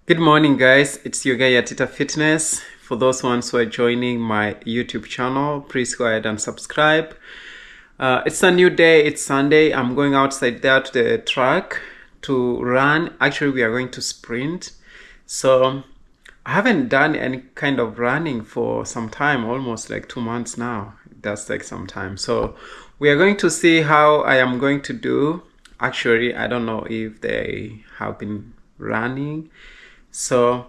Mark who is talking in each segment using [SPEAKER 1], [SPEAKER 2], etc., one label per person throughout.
[SPEAKER 1] Good morning, guys. It's your guy Atita Fitness. For those ones who are joining my YouTube channel, please go ahead and subscribe. It's a new day. It's Sunday. I'm going outside there to the track to run. Actually, we are going to sprint. So I haven't done any kind of running for some time, almost like 2 months now. That's like some time. So we are going to see how I am going to do. Actually, I don't know if they have been running. So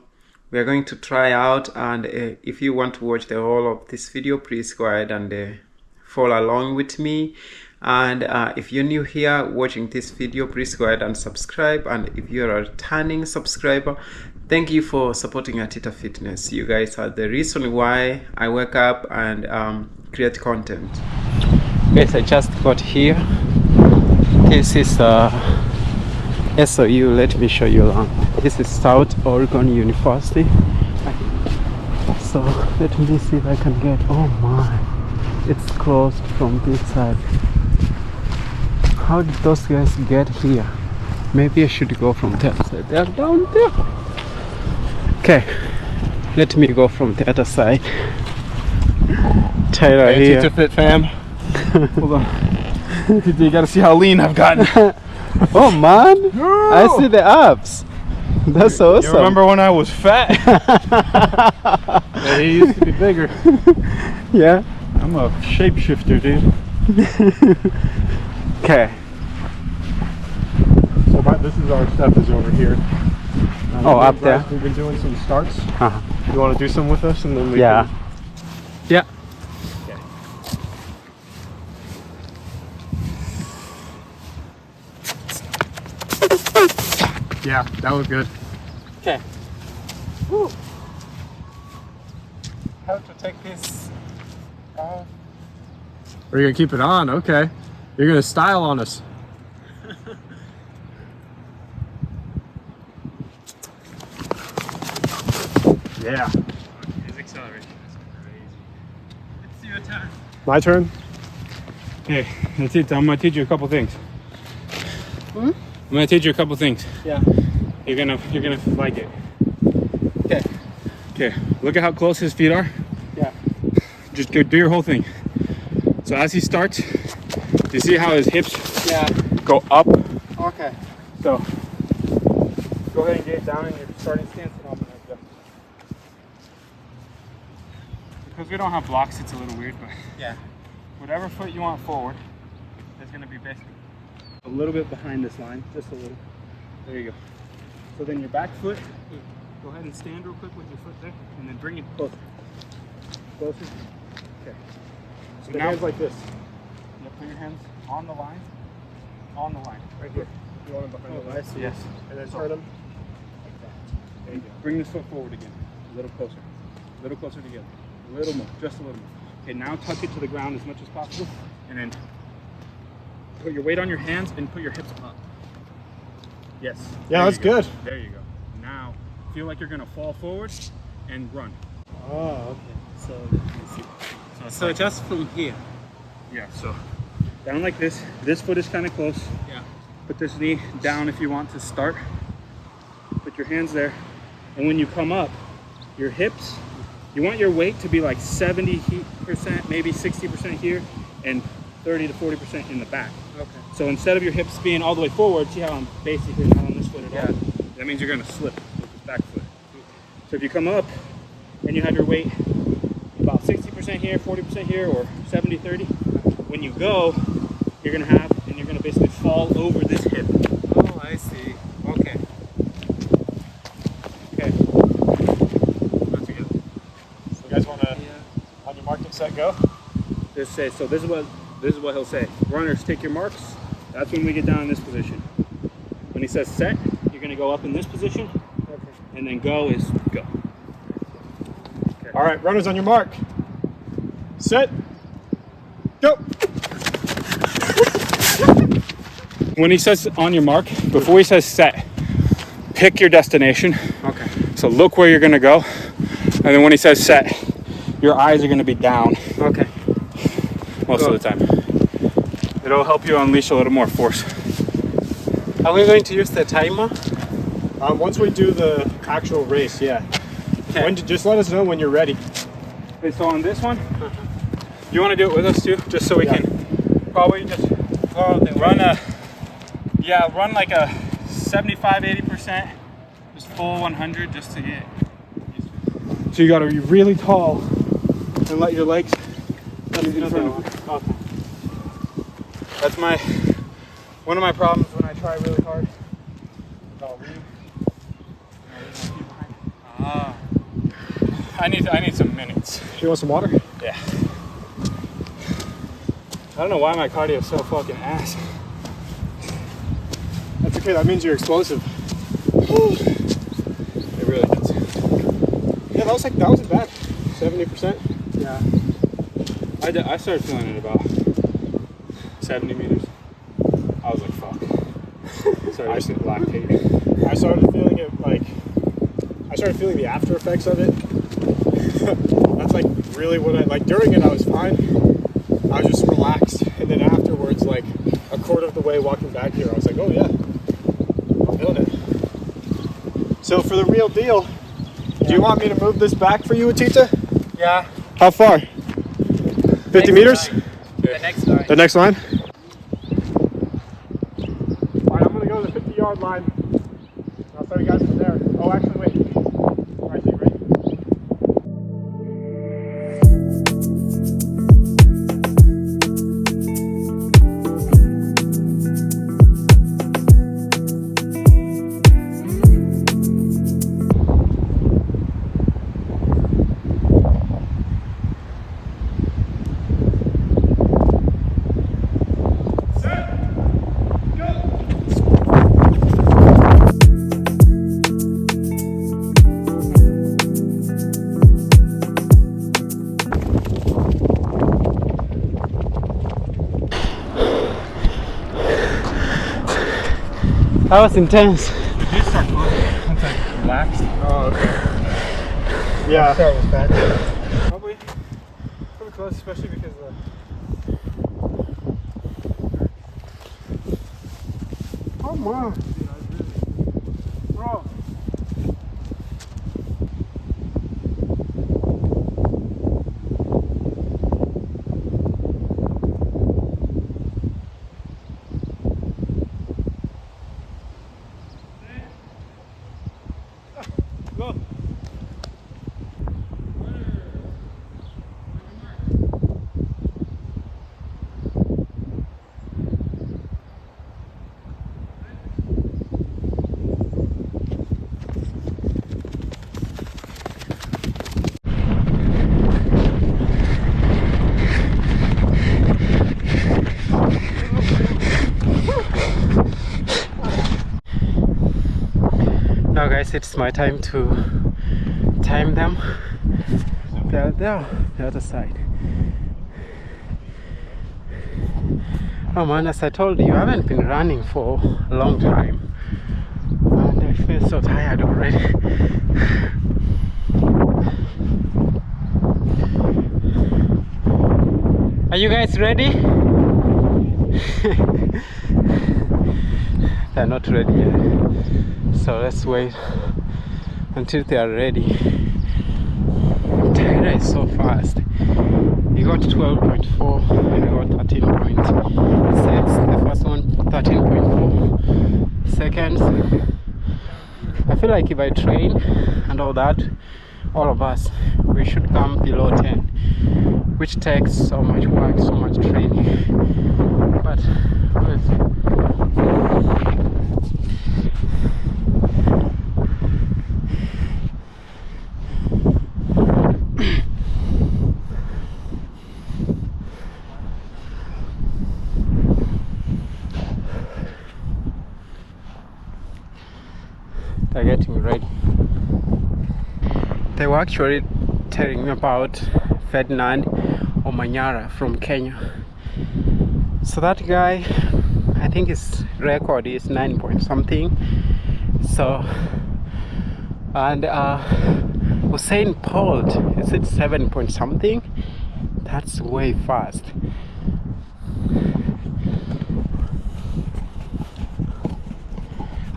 [SPEAKER 1] we are going to try out, and if you want to watch the whole of this video, please go ahead and follow along with me. And if you're new here watching this video, please go ahead and subscribe. And if you're a returning subscriber, thank you for supporting Atita Fitness. You guys are the reason why I wake up and create content. Guys, I just got here. This is SOU. Let me show you around. This is South Oregon University. So let me see if I can get. Oh my, it's closed from this side. How did those guys get here? Maybe I should go from that side. They're down there. Okay, let me go from the other side. Tyler
[SPEAKER 2] hey,
[SPEAKER 1] here.
[SPEAKER 2] Atita Fit fam. Hold on. You gotta see how lean I've gotten.
[SPEAKER 1] Oh man, I see the abs. That's awesome.
[SPEAKER 2] You remember when I was fat? Yeah, he used to be bigger.
[SPEAKER 1] Yeah.
[SPEAKER 2] I'm a shapeshifter, dude.
[SPEAKER 1] Okay.
[SPEAKER 2] So this is our stuff is over here.
[SPEAKER 1] Oh, up there.
[SPEAKER 2] We've been doing some starts.
[SPEAKER 1] Uh-huh.
[SPEAKER 2] You want to do some with us, and then we
[SPEAKER 1] Yeah.
[SPEAKER 2] can...
[SPEAKER 1] Yeah.
[SPEAKER 2] Yeah, that was good.
[SPEAKER 1] Okay. Woo. How to take this off?
[SPEAKER 2] We're gonna keep it on. Okay. You're gonna style on us. Yeah.
[SPEAKER 1] His acceleration is crazy. It's your turn.
[SPEAKER 2] My turn. Okay, that's it. I'm gonna teach you a couple things.
[SPEAKER 1] Hmm?
[SPEAKER 2] I'm gonna teach you a couple things.
[SPEAKER 1] Yeah.
[SPEAKER 2] You're gonna like it.
[SPEAKER 1] Okay.
[SPEAKER 2] Okay. Look at how close his feet are.
[SPEAKER 1] Yeah.
[SPEAKER 2] Just do your whole thing. So as he starts, you see how his hips go up.
[SPEAKER 1] Okay.
[SPEAKER 2] So go ahead and get down in your starting stance, and I'm gonna adjust. Because we don't have blocks, it's a little weird, but
[SPEAKER 1] Yeah.
[SPEAKER 2] whatever foot you want forward is gonna be basically a little bit behind this line, just a little. There you go. So then your back foot, go ahead and stand real quick with your foot there, and then bring it closer. Closer. Okay. So now hands like this. You put your hands on the line. On the line. Right here. You want them behind the line? I see. Yes. And then turn them like that. There you go. Bring this foot forward again. A little closer. A little closer together. A little more. Just a little more. Okay, now tuck it to the ground as much as possible, and then put your weight on your hands and put your hips up. Yes. Yeah, that's good. There you go. Now, feel like you're gonna fall forward and run.
[SPEAKER 1] Oh, okay. So let me see. So
[SPEAKER 2] like
[SPEAKER 1] just from here.
[SPEAKER 2] Yeah, so down like this. This foot is kind of close.
[SPEAKER 1] Yeah.
[SPEAKER 2] Put this knee down if you want to start. Put your hands there. And when you come up, your hips, you want your weight to be like 70%, maybe 60% here, and 30 to 40% in the back.
[SPEAKER 1] Okay.
[SPEAKER 2] So instead of your hips being all the way forward, see how I'm basically not on this foot at all? That means you're gonna slip with this back foot. So if you come up and you have your weight about 60% here, 40% here, or 70-30, when you go, you're gonna basically fall over this hip.
[SPEAKER 1] Oh, I see. Okay.
[SPEAKER 2] Okay. Put it together. So you guys wanna, on your mark and set, go? Just say, so this is what he'll say. Runners, take your marks. That's when we get down in this position. When he says set, you're gonna go up in this position, and then go is go. Okay. All right, runners on your mark. Set, go. When he says on your mark, before he says set, pick your destination.
[SPEAKER 1] Okay.
[SPEAKER 2] So look where you're gonna go, and then when he says set, your eyes are gonna be down.
[SPEAKER 1] Okay.
[SPEAKER 2] Most of the time. It'll help you unleash a little more force.
[SPEAKER 1] Are we going to use the timer?
[SPEAKER 2] Once we do the actual race, yeah.
[SPEAKER 1] Okay.
[SPEAKER 2] Just let us know when you're ready. Okay, so on this one, you want to do it with us too, just so we can probably just run like a 75-80%, just full 100, just to get. So you got to be really tall and let your legs. That's one of my problems when I try really hard. I need some minutes. You want some water? Yeah. I don't know why my cardio is so fucking ass. That's okay, that means you're explosive. It really does. Yeah, that wasn't bad. 70%. Yeah. I started feeling it about 70 meters. I was like, fuck. Started lactating. I started feeling the after effects of it. That's like really what I like. During it I was fine. I was just relaxed, and then afterwards, like a quarter of the way walking back here, I was like, oh yeah, I'm feeling it. So for the real deal, do you want me to move this back for you, Atita?
[SPEAKER 1] Yeah.
[SPEAKER 2] How far? 50 meters?
[SPEAKER 1] Line. The next line.
[SPEAKER 2] The next line? Alright, I'm gonna go to the 50-yard line. I'll tell you guys from there. Oh, actually, wait. Alright, so you ready?
[SPEAKER 1] That was intense.
[SPEAKER 2] Did you start closing once I relaxed? Oh, okay. Yeah. That was bad. Probably close, especially because oh my. Bro. Go.
[SPEAKER 1] Now guys, it's my time to time them. They're there, the other side. Oh man, as I told you, I haven't been running for a long time. And I feel so tired already. Are you guys ready? They're not ready yet. So let's wait until they are ready. Tyler is so fast. He got 12.4 and I got 13.6. The first one 13.4 seconds. I feel like if I train and all that, all of us, we should come below 10, which takes so much work, so much training. But we'll see. They're getting ready. They were actually telling me about Ferdinand Omanyala from Kenya. So that guy, I think his record is 9 point something. So, and Usain Bolt, is it 7 point something? That's way fast.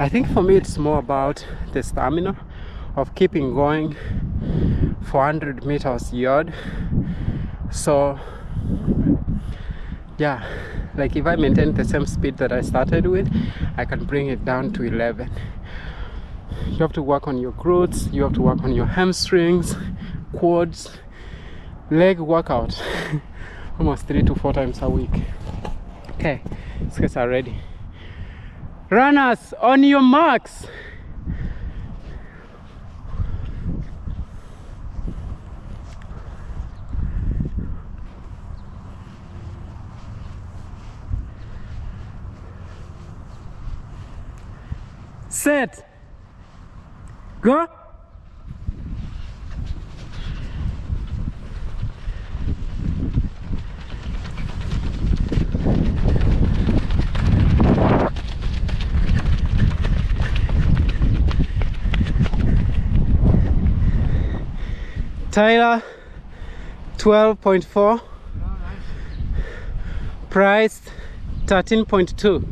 [SPEAKER 1] I think for me it's more about the stamina of keeping going 400 meters yard. So yeah, like if I maintain the same speed that I started with, I can bring it down to 11. You have to work on your glutes, you have to work on your hamstrings, quads, leg workout almost 3 to 4 times a week. Okay, these guys are ready. Runners, on your marks. Set. Go. Tyler, 12.4. Price, 13.2.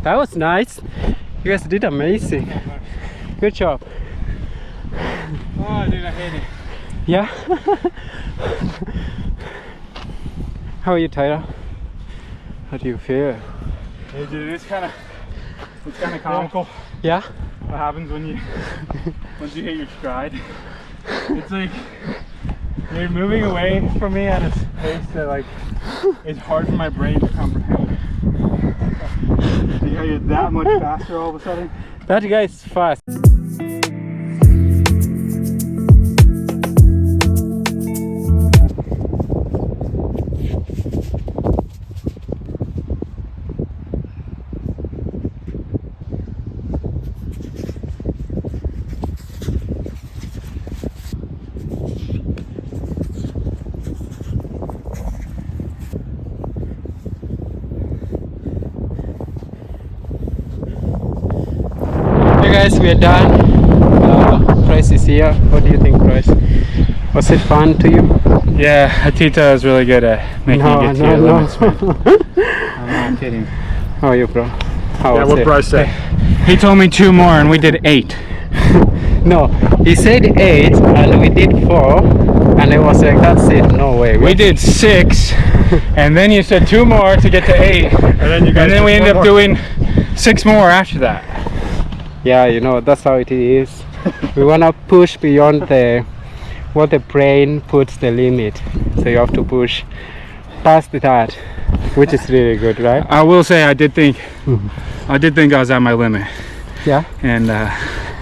[SPEAKER 1] That was nice. You guys did amazing. Good job.
[SPEAKER 2] Oh, dude, I hate it.
[SPEAKER 1] Yeah? How are you, Tyler? How do you feel?
[SPEAKER 2] Hey, dude, it's kind of comical.
[SPEAKER 1] Yeah?
[SPEAKER 2] What happens when you once you hit your stride? It's like you're moving away from me at a pace that like it's hard for my brain to comprehend. See how you're that much faster all of a sudden?
[SPEAKER 1] That guy is fast. Guys, we are done. Price is here. What do you think, Price? Was it fun to you?
[SPEAKER 2] Yeah, Atita is really good at making you get to your limits, man. I'm not kidding.
[SPEAKER 1] How are you, bro? How was
[SPEAKER 2] what
[SPEAKER 1] it?
[SPEAKER 2] Bryce say? He told me 2 more and we did 8.
[SPEAKER 1] No, he said 8 and we did 4 and it was like, that's it, no way.
[SPEAKER 2] We did 6 and then you said 2 more to get to 8 and then we ended up doing 6 more after that.
[SPEAKER 1] Yeah, you know, that's how it is. We want to push beyond what the brain puts the limit. So you have to push past that, which is really good, right?
[SPEAKER 2] I will say I did think I was at my limit.
[SPEAKER 1] Yeah?
[SPEAKER 2] And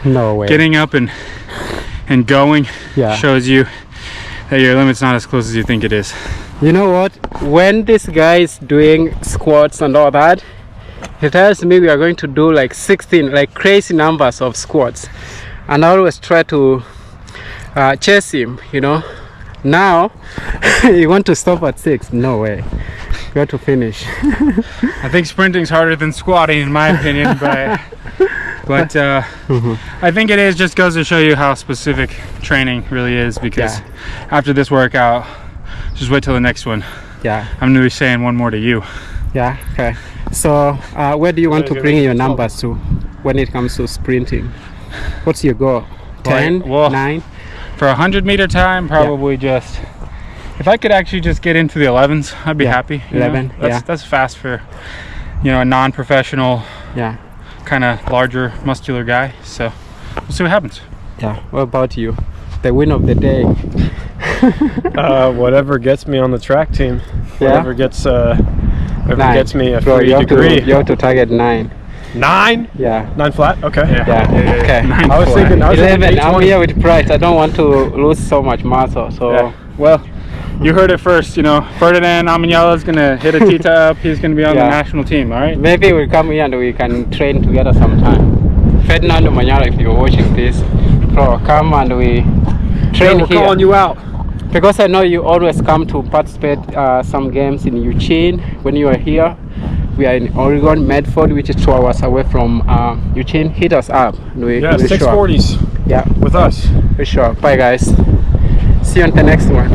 [SPEAKER 1] no way.
[SPEAKER 2] getting up and going shows you that your limit's not as close as you think it is.
[SPEAKER 1] You know what? When this guy is doing squats and all that, he tells me we are going to do like 16, like crazy numbers of squats, and I always try to chase him, you know. Now you want to stop at 6? No way. We have to finish.
[SPEAKER 2] I think sprinting's harder than squatting in my opinion, but I think it is, just goes to show you how specific training really is, because after this workout, just wait till the next one.
[SPEAKER 1] Yeah,
[SPEAKER 2] I'm gonna be saying one more to you.
[SPEAKER 1] Yeah, okay. So where do you want to bring your numbers to when it comes to sprinting? What's your goal? 10, 9?
[SPEAKER 2] For 100-meter time, probably just, if I could actually just get into the 11s, I'd be happy.
[SPEAKER 1] 11,
[SPEAKER 2] that's fast for, you know, a non-professional, kind of larger, muscular guy. So we'll see what happens.
[SPEAKER 1] Yeah. What about you? The win of the day.
[SPEAKER 3] Whatever gets me on the track team. Whatever gets gets me a free degree.
[SPEAKER 1] You have to target 9.
[SPEAKER 3] 9?
[SPEAKER 1] Yeah.
[SPEAKER 3] 9 flat? Okay.
[SPEAKER 1] Yeah. Okay.
[SPEAKER 3] 9 I was thinking
[SPEAKER 1] 11. I'm here with Price. I don't want to lose so much muscle. So
[SPEAKER 2] well, you heard it first. You know, Ferdinand Amanyala is gonna hit Atita up. He's gonna be on the national team. All right.
[SPEAKER 1] Maybe we'll come here and we can train together sometime. Ferdinand Amanyala, if you're watching this, bro, come and we train
[SPEAKER 3] we're
[SPEAKER 1] here.
[SPEAKER 3] Calling you out.
[SPEAKER 1] Because I know you always come to participate some games in Eugene. When you are here, we are in Oregon, Medford, which is 2 hours away from Eugene. Hit us up.
[SPEAKER 3] 640s.
[SPEAKER 1] Yeah,
[SPEAKER 3] with us.
[SPEAKER 1] For sure. Bye, guys. See you on the next one.